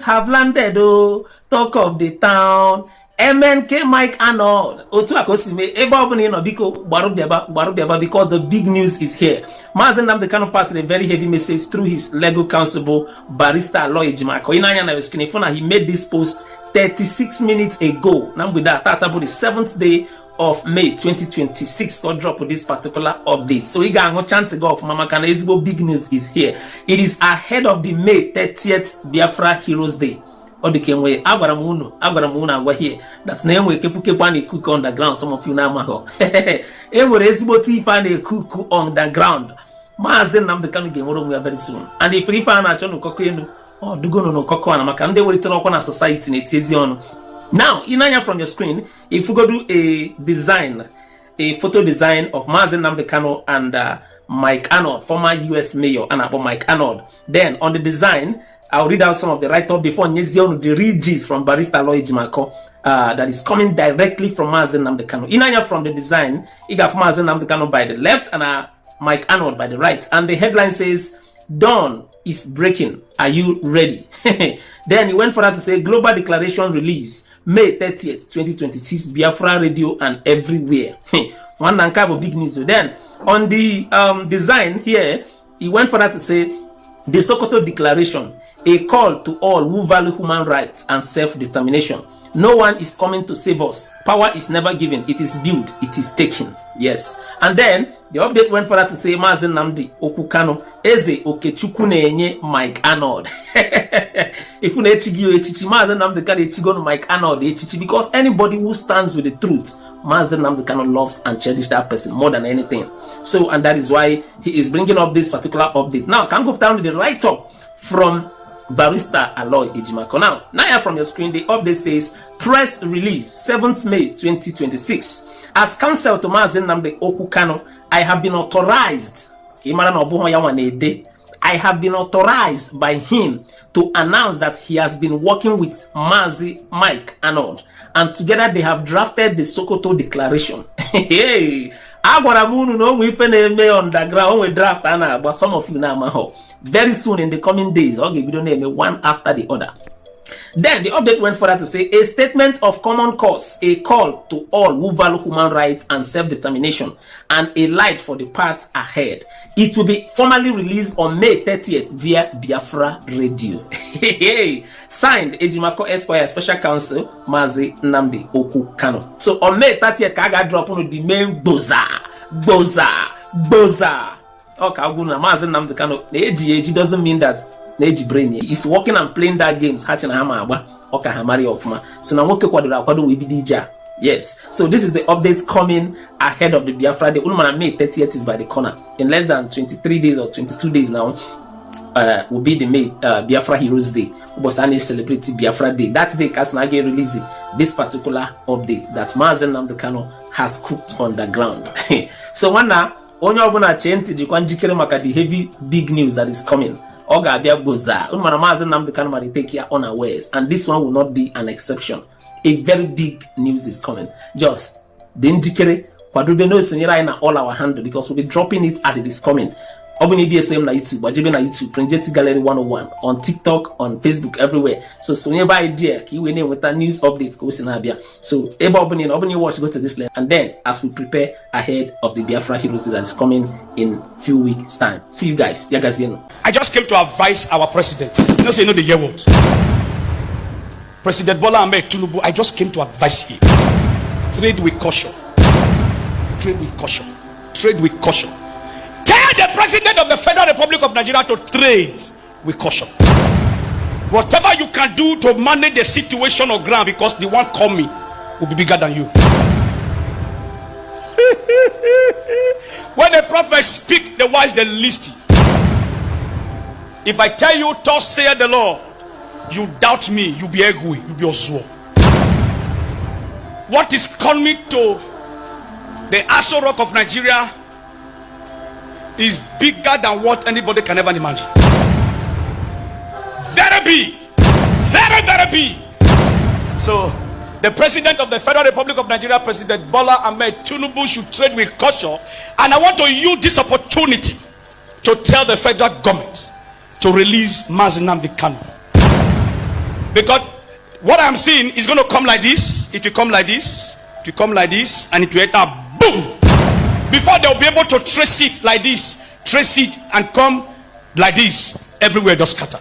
have landed. Oh, talk of the town. MNK Mike Arnold. Otu akosime ebe obuni no biko gbarubiaba because the big news is here. Mazi Nnamdi Kanu passed a very heavy message through his legal counsel Barrister Aloy Ejimako. Inanya na screen phone. He made this post 36 minutes ago. Now with that, about the 7th day of May 2026. God drop with this particular update. So we got no chance to go off. Mama Kana Ezbo big news is here. It is ahead of the May 30th Biafra Heroes Day. Or the came way Agwaramuno agwa here. That's name we kepu cook on the ground. Some of you now maho. Ewo Ezbo tea cook on the ground. Mazi Nnamdi Kanu game we very soon. And if we find out no cocoa oh do go no cocoa and makande will turn up on a society in it. Now, inanya from your screen, if we go do a photo design of Mazi Nnamdi Kanu and Mike Arnold, former US Mayor, and about Mike Arnold. Then on the design, I'll read out some of the write-up before Nyezion, the reads from Barrister Aloy Ejimako that is coming directly from Mazi Nnamdi Kanu. Inanya from the design, you got Mazi Nnamdi Kanu by the left and Mike Arnold by the right. And the headline says, "Dawn is breaking. Are you ready?" Then he went further to say, "Global declaration release. May 30th, 2026, Biafra radio and everywhere." One nankabo big news. Then on the design here, he went further to say, "The Sokoto Declaration, a call to all who value human rights and self-determination. No one is coming to save us. Power is never given. It is built. It is taken." Yes. And then the update went further to say, "Mazi Nnamdi Okukano Eze Okechukwu na-enye Mike Arnold." If you echigo echichi Mazi Nnamdi Kanu echigo Mike Arnold echichi, because anybody who stands with the truth, Mazi Nnamdi Kanu loves and cherishes that person more than anything. So, and that is why he is bringing up this particular update. Now, can go down to the write-up from Barrister Aloy Ejimako. Now from your screen, the update says, "Press release 7th May 2026. As counsel to Mazi Nnamdi Okukano, I have been authorized. I have been authorized by him to announce that he has been working with Mazi Mike Arnold, and together they have drafted the Sokoto Declaration." Hey, Agwaramuno no we on the ground we draft but some of you now very soon in the coming days, I'll give you the name one after the other. Then the update went further to say, "A statement of common cause, a call to all who value human rights and self-determination, and a light for the path ahead. It will be formally released on May 30th via Biafra Radio." Signed, Ejimako Esquire, Special Counsel, Mazi Nnamdi Okukano. So on May 30th, Kaga drop on the main boza. Okay, Mazi Nnamdi Kanu. The AG doesn't mean that brain is working and playing that games. Hatching Hama okay Hamari Ofma. So now we be DJ. Yes. So this is the updates coming ahead of the Biafra Day. May 30th is by the corner. In less than 23 days or 22 days now, will be the May Biafra Heroes Day. Ubosani celebrate Biafra Day. That day Kasnage releasing this particular update that Mazi Nnamdi Kanu has cooked on the ground. So one onye obuna chenti jikwa njikere maka the heavy big news that is coming. Oga abia goza. Unmana Mazi Nnamdi Kanu might take care unawares, and this one will not be an exception. A very big news is coming. Just the njikere kwadube no senyera na all our handle, because we'll be dropping it as it is coming. Obuni DSM na YouTube, wajibe na YouTube, Prenjeti Gallery 101 on TikTok, on Facebook, everywhere. So nearby idea, ki we name with a news update go sinabia. So eba obuni watch go to this link, and then as we prepare ahead of the Biafra Heroes Day that is coming in few weeks time. See you guys. Yagazino. I just came to advise our president. You know, say you know the year word. President Bola Ahmed Tinubu, I just came to advise him. Trade with caution. Trade with caution. Trade with caution. Tell the president of the Federal Republic of Nigeria to trade with caution. Whatever you can do to manage the situation on ground, because the one coming will be bigger than you. When the prophets speak, the wise they listen. If I tell you, thus saith the Lord, you doubt me, you be angry, you be oswo. What is coming to the Aso Rock of Nigeria is bigger than what anybody can ever imagine. Very big. Very, very big. So, the president of the Federal Republic of Nigeria, President Bola Ahmed Tinubu, should trade with caution. And I want to use this opportunity to tell the federal government to release Mazi Nnamdi Kanu. Because what I'm seeing is going to come like this. It will come like this. It will come like this. And it will enter. Boom. Before they'll be able to trace it like this. Trace it and come like this. Everywhere just scatter.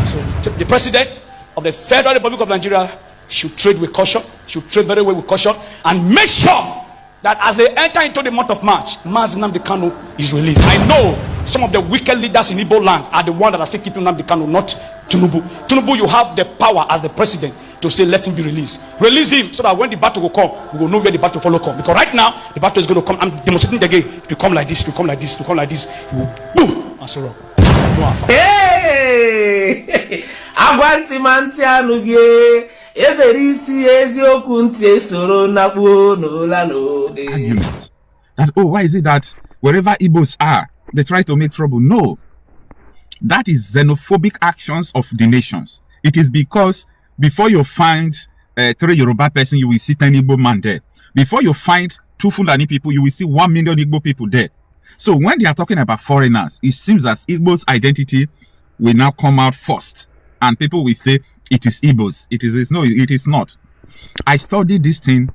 So the president of the Federal Republic of Nigeria should trade with caution. Should trade very well with caution. And make sure that as they enter into the month of March, Mazi Nnamdi Kanu is released. I know some of the wicked leaders in Igbo land are the ones that are still keeping Nnamdi Kanu, not Tinubu. Tinubu, you have the power as the president to say let him be released. Release him so that when the battle will come, we will know where the battle follow come. Because right now, the battle is going to come. I'm demonstrating the game. To come like this, to come like this, to come like this. It will boom and so on. Hey! Agwanti manti anugie. Argument that, oh, why is it that wherever Igbos are, they try to make trouble? No, that is xenophobic actions of the nations. It is because before you find 3 Yoruba person, you will see 10 Igbo man there. Before you find 2 Fulani people, you will see 1 million Igbo people there. So when they are talking about foreigners, it seems as Igbo's identity will now come out first, and people will say it is Igbos. No, it is not. I studied this thing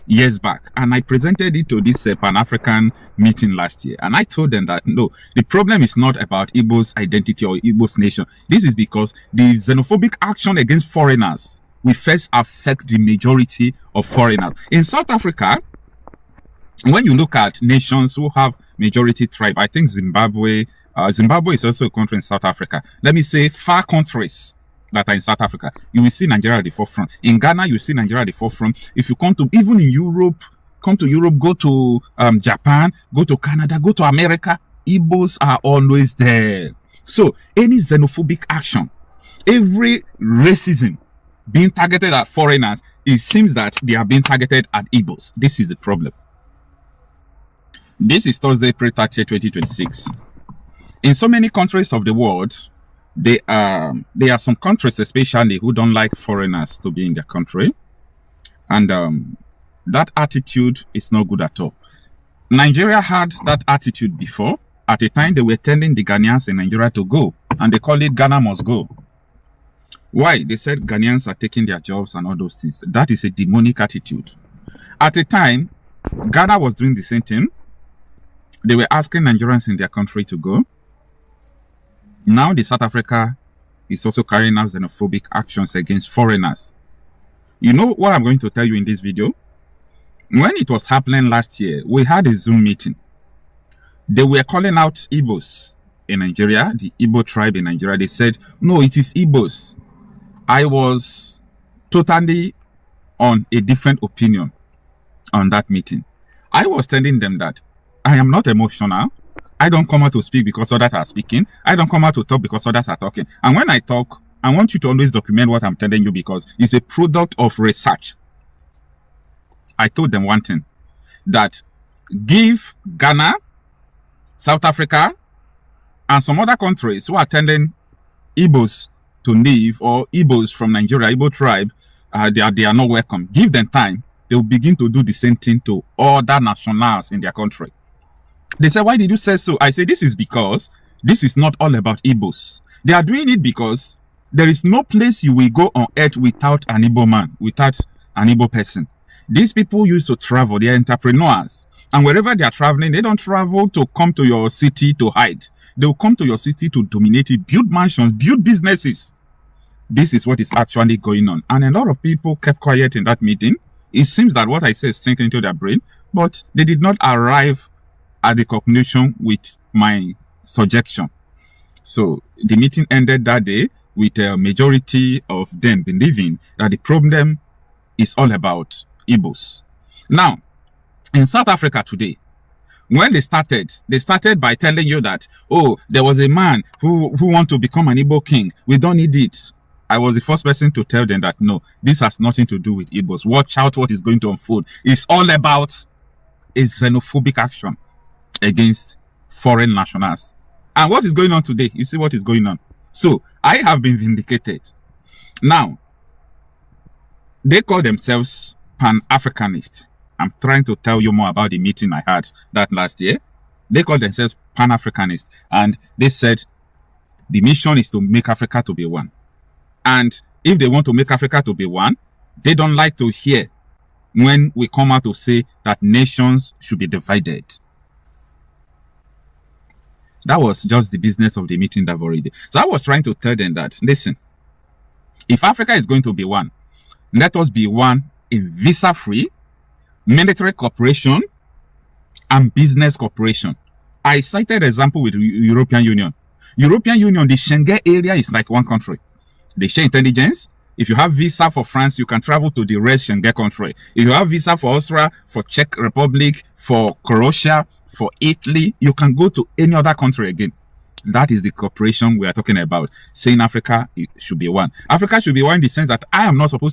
years back, and I presented it to this Pan-African meeting last year, and I told them that no, the problem is not about Igbo's identity or Igbo's nation. This is because the xenophobic action against foreigners will first affect the majority of foreigners. In South Africa, when you look at nations who have majority tribe, I think Zimbabwe is also a country in South Africa. Let me say far countries that are in South Africa, you will see Nigeria at the forefront. In Ghana, you see Nigeria at the forefront. If you come to, even in Europe, go to Japan, go to Canada, go to America, Igbos are always there. So any xenophobic action, every racism being targeted at foreigners, it seems that they are being targeted at Igbos. This is the problem. This is Thursday, April 30, 2026. In so many countries of the world, there are some countries especially who don't like foreigners to be in their country, and that attitude is not good at all. Nigeria had that attitude before. At a time, they were telling the Ghanaians in Nigeria to go, and they call it Ghana must go. Why? They said Ghanaians are taking their jobs and all those things. That is a demonic attitude. At a time, Ghana was doing the same thing. They were asking Nigerians in their country to go. Now the South Africa is also carrying out xenophobic actions against foreigners. You know what I'm going to tell you in this video? When it was happening last year, we had a Zoom meeting. They were calling out Igbos in Nigeria, the Igbo tribe in Nigeria. They said, no, it is Igbos. I was totally on a different opinion on that meeting. I was telling them that I am not emotional. I don't come out to speak because others are speaking. I don't come out to talk because others are talking. And when I talk, I want you to always document what I'm telling you because it's a product of research. I told them one thing, that give Ghana, South Africa, and some other countries who are telling Igbos to leave, or Igbos from Nigeria, Igbo tribe, they are not welcome. Give them time. They will begin to do the same thing to other nationals in their country. They said, why did you say so? I say, this is because this is not all about Igbos. They are doing it because there is no place you will go on earth without an Igbo man, without an Igbo person. These people used to travel. They are entrepreneurs. And wherever they are traveling, they don't travel to come to your city to hide. They will come to your city to dominate it, build mansions, build businesses. This is what is actually going on. And a lot of people kept quiet in that meeting. It seems that what I say is sinking into their brain, but they did not arrive at the conclusion with my suggestion. So the meeting ended that day with a majority of them believing that the problem is all about Igbos. Now, in South Africa today, when they started by telling you that, oh, there was a man who want to become an Igbo king. We don't need it. I was the first person to tell them that, no, this has nothing to do with Igbos. Watch out what is going to unfold. It's all about a xenophobic action against foreign nationals. And what is going on today? You see what is going on. So I have been vindicated. Now, they call themselves Pan-Africanists. I'm trying to tell you more about the meeting I had that last year. They call themselves Pan-Africanists. And they said the mission is to make Africa to be one. And if they want to make Africa to be one, they don't like to hear when we come out to say that nations should be divided. That was just the business of the meeting that I've already. So I was trying to tell them that, listen, if Africa is going to be one, let us be one in visa-free, military cooperation, and business cooperation. I cited an example with the European Union. European Union, the Schengen area is like one country. They share intelligence. If you have visa for France, you can travel to the rest Schengen country. If you have visa for Austria, for Czech Republic, for Croatia, for Italy, you can go to any other country again. That is the cooperation we are talking about. Saying Africa should be one. Africa should be one in the sense that I am not supposed to